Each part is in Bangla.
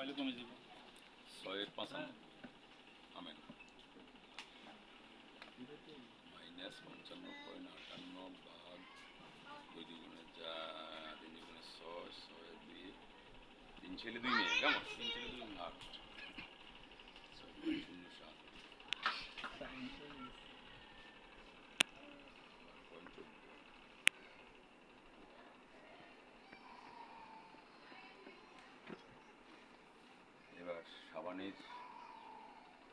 ছয়ের 55 আমেন মাইনাস 55.58 ভাগ 2 দ্বিগুণে 4 3 দ্বিগুণে 6 6 2 3 ছেলে 2 মেয়ে কেমন 3 ছেলে 2 8 এবার সাবানের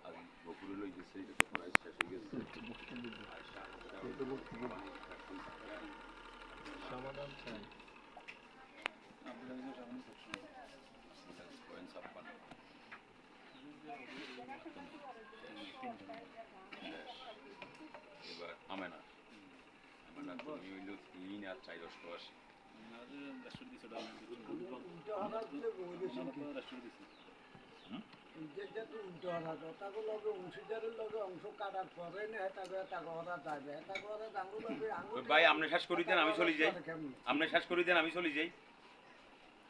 আজ বকুরে লইতেছে এটা তো প্রায় শেষ হয়ে গেছে সমাধান চাই এবার আমেনা আমেনা তুমি হইল 3 আর 4 অষ্টআশি ভাই আপনি শেষ করে দেন আমি চলে যাই আপনি শেষ করে দেন আমি চলে যাই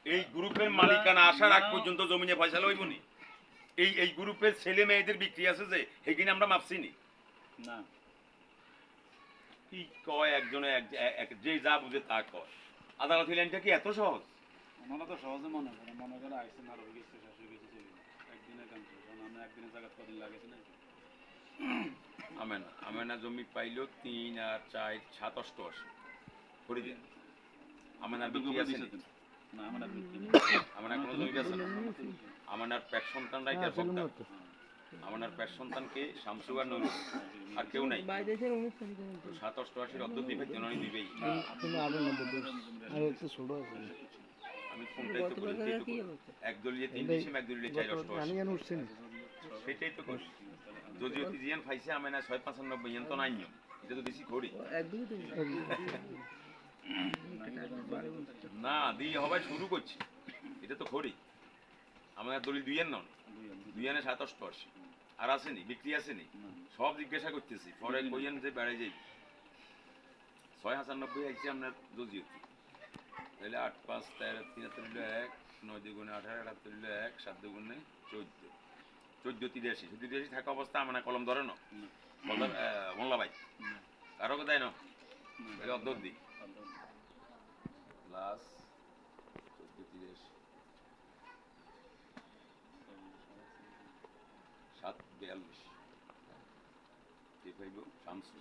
এই গ্রুপের মালিকানা আসার আগ পর্যন্ত জমিনে ফয়সালা হইব নি এই গ্রুপের ছেলে মেয়েদের বিক্রি আছে যে এখানে আমরা মাপছি নি না কি কয় একজনে যে যা বুঝে তা কয় আদালত লাইনটা কি এত সহজ ওনারা তো সহজে মনে করে আইসেন আর হয়ে গেছে শেষ হয়ে গেছে চলে একদিনের কাম কারণ আমরা একদিনের জায়গা কদিন লাগেছে না আমেনা জমি পাইল 3 আর 4 7 অষ্টআশি করে দিন আমেনার বিক্রি আছে না আমরা আমেনার কোনো জমি আছে না আমেনার পেট সন্তান রাইতে ভোক্তা আমেনার পেট সন্তানকে শামসু আর নুরু আর কেউ নাই 7 অষ্টআশির অর্ধ দিবে তিনই দিবেই আমি ফোনটাই তো বলি একদলীয় 3 ডিসিম একদলীয় 4 অষ্টআশি সেটাই তো করি যদিও তিজিয়ান ফাইছে আমেনা 695 ইয়ান তো নাই নিয়ম এটা তো বেশি করি না দিয়ে হবাই শুরু করছি এটা তো খড়ি আমার দলিল 2 নন 2 7 অষ্টআশি আর আসেনি বিক্রি আসেনি সব জিজ্ঞাসা করতেছি পরে কইয়েন যে বেড়ে যাই 695 আইছে আপনার জজিয়তি তাহলে 8 5 13 73 1 9 দুগুণে 18 78 1 7 দুগুণে 14 14 83 83 থাকা অবস্থা আমরা কলম ধরে না মোল্লা ভাই কারো কোথায় না তাহলে অর্ধ দিই প্লাস 14 83 7 42 কি পাইব শামসু